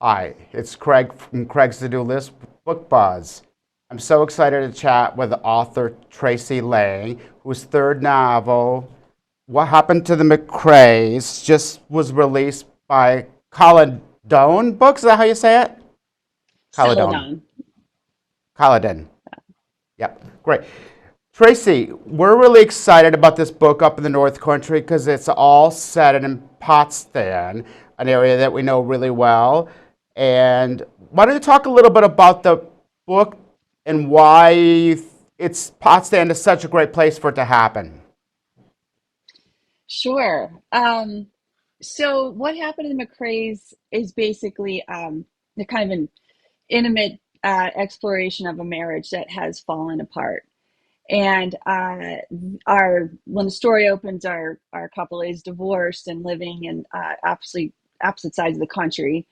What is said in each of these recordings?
Hi, it's Craig from Craig's To Do List Book Buzz. I'm so excited to chat with author Tracey Lange, whose third novel, What Happened to the McCraes, just was released by Caledon Books. Is that how you say it? Caledon. Celadon. Caledon. Yep, great. Tracy, we're really excited about this book up in the North Country because it's all set in Potsdam, an area that we know really well. And why don't you talk a little bit about the book and why it's Potsdam is such a great place for it to happen? Sure. So what happened in McCrae's is basically the kind of an intimate exploration of a marriage that has fallen apart. And our when the story opens, our couple is divorced and living in obviously opposite sides of the country.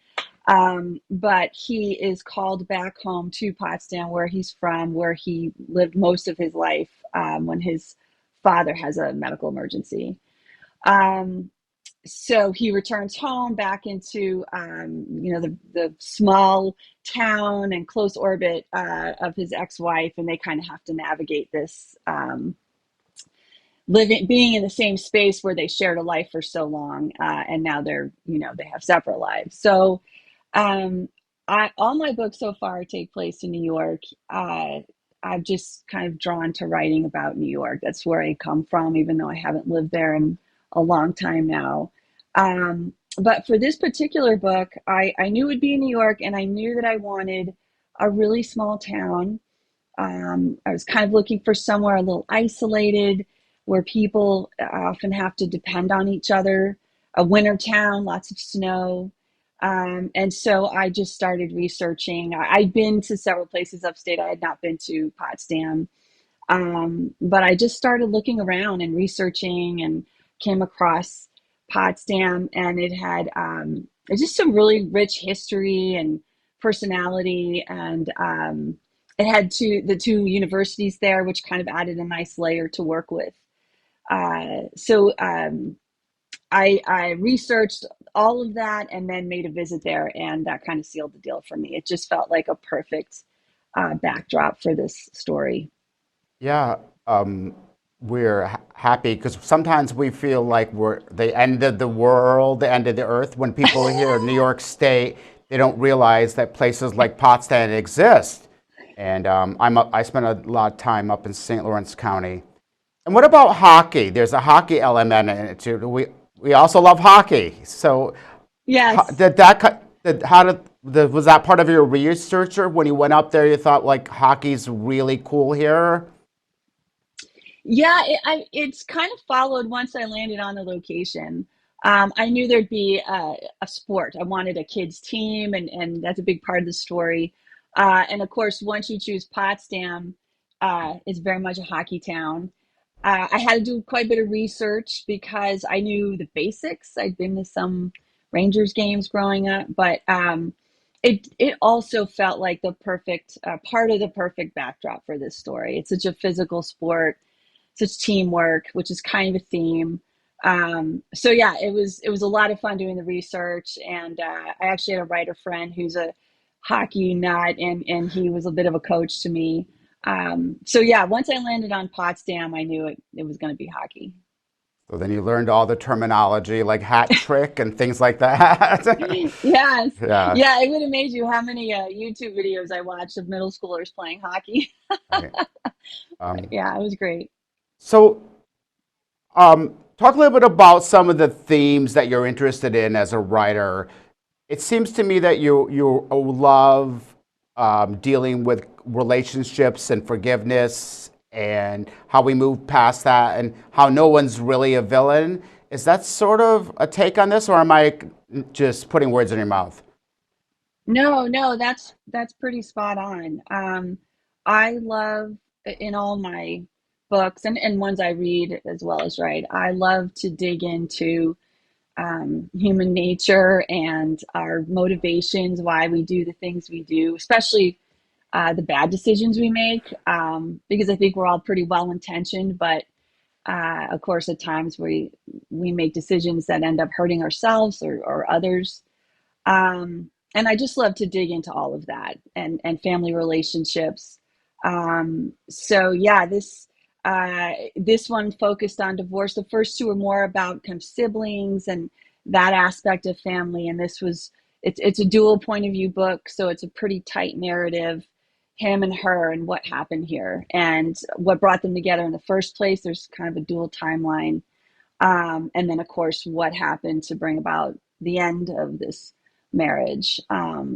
But he is called back home to Potsdam, where he's from, where he lived most of his life when his father has a medical emergency. Um, so he returns home back into the small town and close orbit of his ex-wife, and they kind of have to navigate this living being in the same space where they shared a life for so long, and now they have separate lives. So um, all my books so far take place in New York. I've just kind of drawn to writing about New York. That's where I come from, even though I haven't lived there in a long time now. But for this particular book, I knew it would be in New York, and I knew that I wanted a really small town. I was kind of looking for somewhere a little isolated where people often have to depend on each other, a winter town, lots of snow. And so I just started researching. I'd been to several places upstate. I had not been to Potsdam. But I just started looking around and researching and came across Potsdam, and it had just some really rich history and personality, and it had the two universities there, which kind of added a nice layer to work with. So I researched all of that and then made a visit there, and that kind of sealed the deal for me. It just felt like a perfect backdrop for this story. Yeah, um, we're happy because sometimes we feel like we're the end of the world, the end of the earth. When people hear New York State, they don't realize that places like Potsdam exist. And I spent a lot of time up in St. Lawrence County. And what about hockey? There's a hockey element in it too. We also love hockey. So Yes. did that how was that part of your research, or when you went up there you thought like hockey's really cool here? Yeah, it's kind of followed once I landed on the location. I knew there'd be a sport. I wanted a kids team, and that's a big part of the story. And of course, once you choose Potsdam, it's very much a hockey town. I had to do quite a bit of research because I knew the basics. I'd been to some Rangers games growing up, but it also felt like the perfect part of the perfect backdrop for this story. It's such a physical sport, such teamwork, which is kind of a theme. So yeah, it was a lot of fun doing the research, and I actually had a writer friend who's a hockey nut, and he was a bit of a coach to me. So yeah, once I landed on Potsdam, I knew it was going to be hockey. So then you learned all the terminology like hat trick and things like that. Yes, Yeah. yeah, it would amaze you how many YouTube videos I watched of middle schoolers playing hockey. Right. Um, Yeah, it was great. so talk a little bit about some of the themes that you're interested in as a writer. It seems to me that you love dealing with relationships and forgiveness and how we move past that and how no one's really a villain. Is that sort of a take on this, or am I just putting words in your mouth? No, no, that's pretty spot on. I love in all my books and ones I read as well as write, I love to dig into human nature and our motivations, why we do the things we do, especially the bad decisions we make, because I think we're all pretty well intentioned, but of course, at times we make decisions that end up hurting ourselves or others. and I just love to dig into all of that and family relationships. So yeah, this one focused on divorce. The first two were more about kind of siblings and that aspect of family, and this was it's a dual point of view book, so it's a pretty tight narrative, him and her and what happened here and what brought them together in the first place. There's kind of a dual timeline, and then, of course, what happened to bring about the end of this marriage.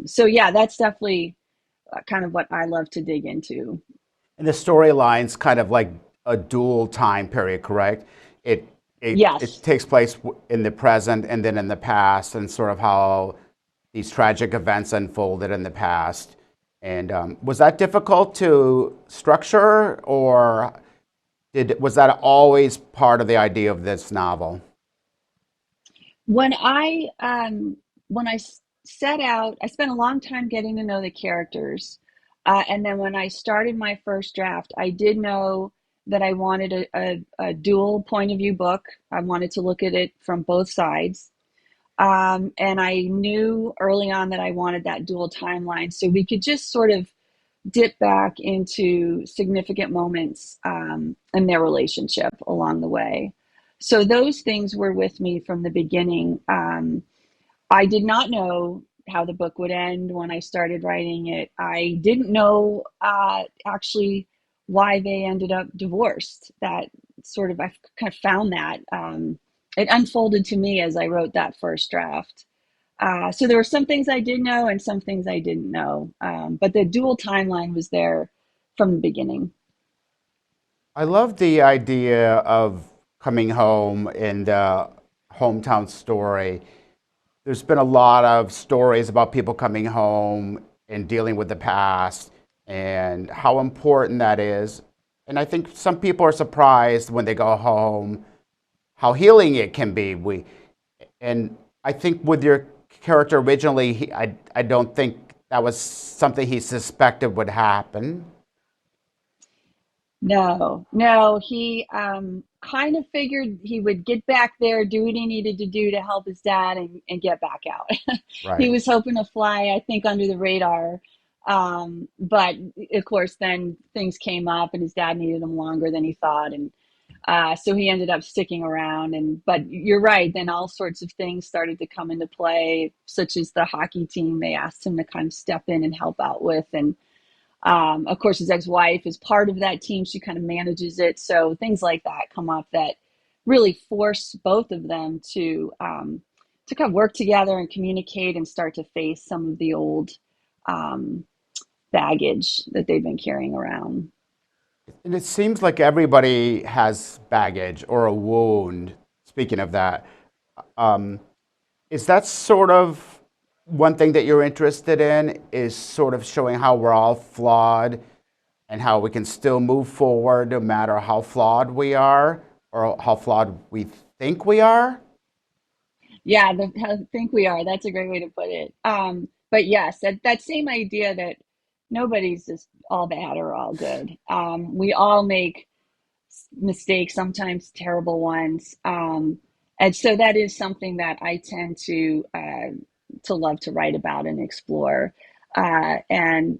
So, yeah, that's definitely kind of what I love to dig into. And the storyline's kind of like a dual time period, correct? It it Yes. takes place in the present and then in the past, and sort of how these tragic events unfolded in the past. And was that difficult to structure, or was that always part of the idea of this novel? When I set out, I spent a long time getting to know the characters, and then when I started my first draft, I did know that I wanted a dual point of view book. I wanted to look at it from both sides. And I knew early on that I wanted that dual timeline so we could just sort of dip back into significant moments in their relationship along the way. So those things were with me from the beginning. I did not know how the book would end when I started writing it. I didn't know actually why they ended up divorced. That sort of, I kind of found that. It unfolded to me as I wrote that first draft. So there were some things I did know and some things I didn't know. But the dual timeline was there from the beginning. I love the idea of coming home in the hometown story. There's been a lot of stories about people coming home and dealing with the past and how important that is. And I think some people are surprised when they go home how healing it can be. And I think with your character originally, I don't think that was something he suspected would happen. No, no, he kind of figured he would get back there, do what he needed to do to help his dad and get back out. He Right. was hoping to fly, I think, under the radar. But of course, then things came up and his dad needed him longer than he thought. And so he ended up sticking around. But you're right, then all sorts of things started to come into play, such as the hockey team they asked him to kind of step in and help out with. And of course, his ex-wife is part of that team. She kind of manages it. So things like that come up that really force both of them to kind of work together and communicate and start to face some of the old um, baggage that they've been carrying around. And it seems like everybody has baggage or a wound. Speaking of that, um, is that sort of one thing that you're interested in? Is sort of showing how we're all flawed and how we can still move forward no matter how flawed we are or how flawed we think we are? Yeah, I think we are. That's a great way to put it. But yes, that same idea that nobody's just all bad or all good. We all make mistakes, sometimes terrible ones. And so that is something that I tend to love to write about and explore. And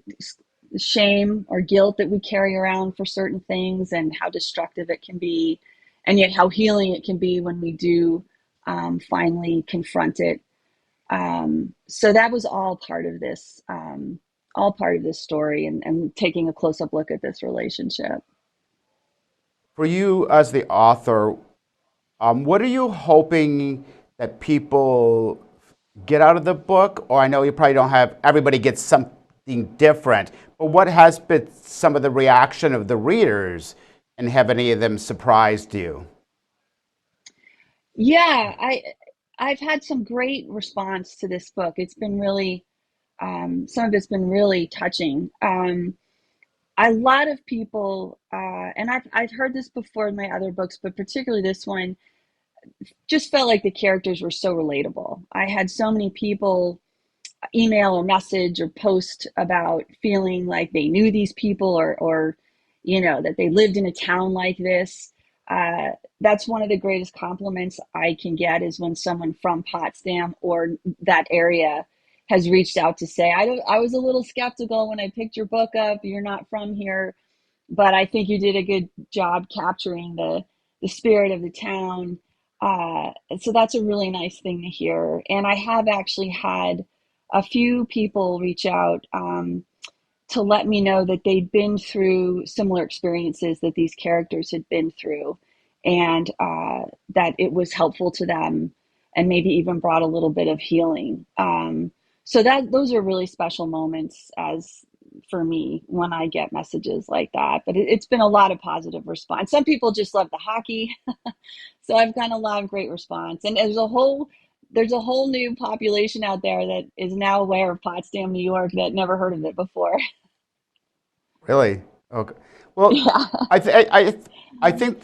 shame or guilt that we carry around for certain things and how destructive it can be, and yet how healing it can be when we do finally confront it. So that was all part of this story and taking a close up look at this relationship. For you as the author, what are you hoping that people get out of the book? Or I know you probably don't have everybody gets something different, but what has been some of the reaction of the readers, and have any of them surprised you? Yeah, I've had some great response to this book. It's been really some of it's been really touching. A lot of people, and I've heard this before in my other books, but particularly this one, just felt like the characters were so relatable. I had so many people email or message or post about feeling like they knew these people or that they lived in a town like this. Uh, that's one of the greatest compliments I can get is when someone from Potsdam or that area has reached out to say, I was a little skeptical when I picked your book up. You're not from here, but I think you did a good job capturing the spirit of the town. So that's a really nice thing to hear. And I have actually had a few people reach out to let me know that they'd been through similar experiences that these characters had been through, and that it was helpful to them, and maybe even brought a little bit of healing. So that those are really special moments as for me when I get messages like that. But it's been a lot of positive response. Some people just love the hockey, so I've gotten a lot of great response. And there's a whole new population out there that is now aware of Potsdam, New York, that never heard of it before. Really? Okay. Well, Yeah. I think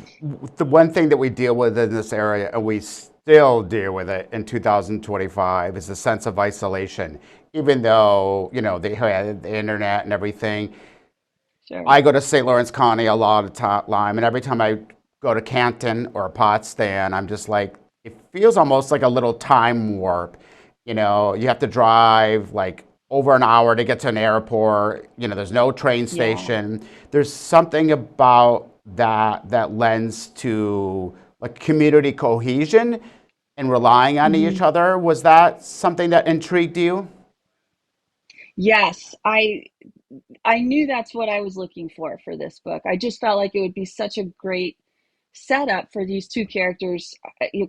the one thing that we deal with in this area, and we still deal with it in 2025, is the sense of isolation. Even though, they have the internet and everything, Sure. I go to St. Lawrence County a lot of time, and every time I go to Canton or Potsdam, I'm just like, it feels almost like a little time warp. You have to drive like over an hour to get to an airport. There's no train Yeah. station. There's something about that lends to like community cohesion and relying on each Hmm. other. Was that something that intrigued you? Yes, I knew that's what I was looking for this book. I just felt like it would be such a great setup for these two characters,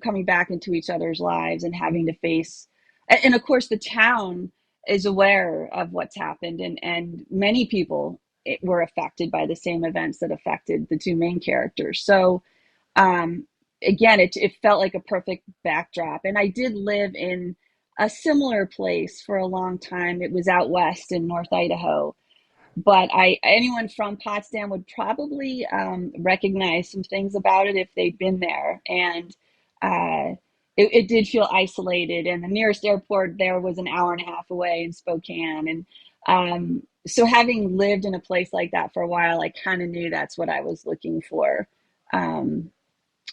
coming back into each other's lives and having to face, and of course the town is aware of what's happened, and many people were affected by the same events that affected the two main characters. So um, again, it felt like a perfect backdrop. And I did live in a similar place for a long time. It was out west in North Idaho, but I anyone from Potsdam would probably recognize some things about it if they'd been there. And it did feel isolated, and the nearest airport there was an hour and a half away in Spokane. And so, having lived in a place like that for a while, I kind of knew that's what I was looking um,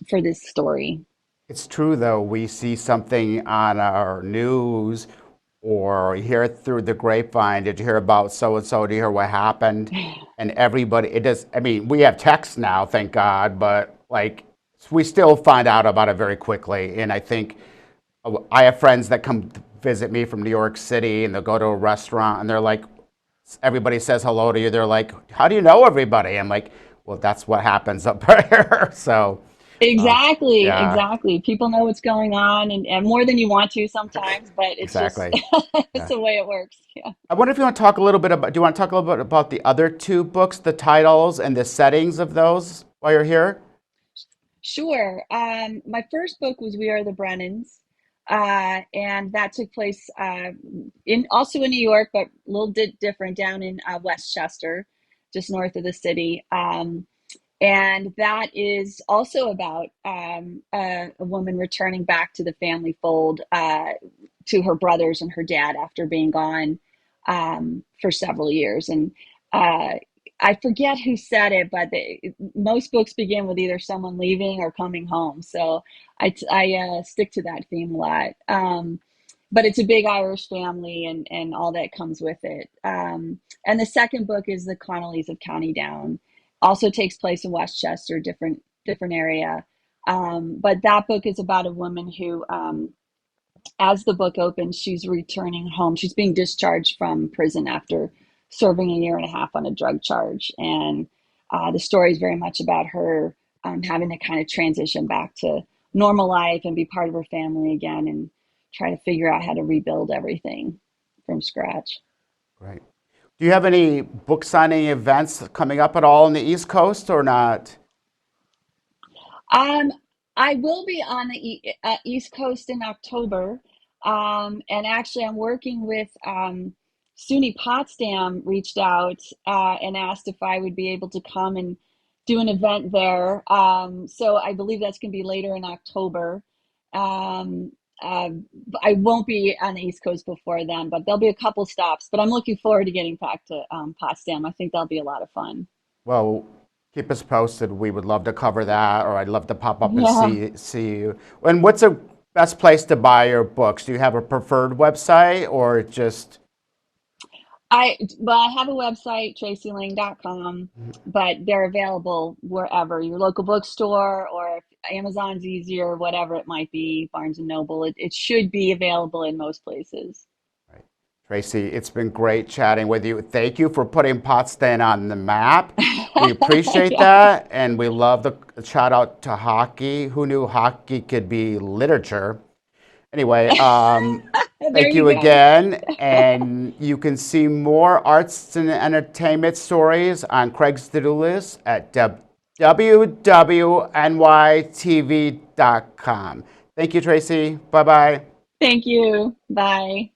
for this story. It's true, though. We see something on our news or hear it through the grapevine. Did you hear about so and so? Did you hear what happened? And everybody, it does. I mean, we have text now, thank God, but like we still find out about it very quickly. And I think I have friends that come visit me from New York City and they'll go to a restaurant and they're like, everybody says hello to you. They're like, how do you know everybody? I'm like, well, that's what happens up here. So, uh, Exactly, yeah. exactly. People know what's going on, and more than you want to sometimes, but it's just Exactly. it's Yeah. the way it works. Yeah. I wonder if you want to talk a little bit about, do you want to talk a little bit about the other two books, the titles and the settings of those while you're here? Sure. My first book was We Are the Brennans, and that took place in also in New York, but a little bit different down in Westchester, just north of the city. And that is also about a woman returning back to the family fold, to her brothers and her dad after being gone for several years. And uh, I forget who said it, but most books begin with either someone leaving or coming home. So I stick to that theme a lot. But it's a big Irish family, and all that comes with it. And the second book is The Connollys of County Down. Also takes place in Westchester, different area. But that book is about a woman who, as the book opens, she's returning home. She's being discharged from prison after serving a year and a half on a drug charge. And the story is very much about her having to kind of transition back to normal life and be part of her family again, and try to figure out how to rebuild everything from scratch. Right. Do you have any book signing events coming up at all on the East Coast or not? Um, I will be on the East Coast in October. And actually, I'm working with SUNY Potsdam reached out and asked if I would be able to come and do an event there. So I believe that's going to be later in October. Um, uh, I won't be on the East Coast before then, but there'll be a couple stops. But I'm looking forward to getting back to Potsdam. I think that'll be a lot of fun. Well, keep us posted. We would love to cover that, or I'd love to pop up and Yeah. see you. And what's a best place to buy your books? Do you have a preferred website or just? I have a website, traceylange.com, but they're available wherever, your local bookstore, or if Amazon's easier, whatever it might be, Barnes and Noble. It should be available in most places. Right. Tracey, it's been great chatting with you. Thank you for putting Potsdam on the map. We appreciate Yeah. that, and we love the shout out to hockey. Who knew hockey could be literature? Anyway, There thank you you go. again, and you can see more arts and entertainment stories on Craig's to-do list at wwnytv.com. Thank you, Tracey. Bye bye. Thank you. Bye.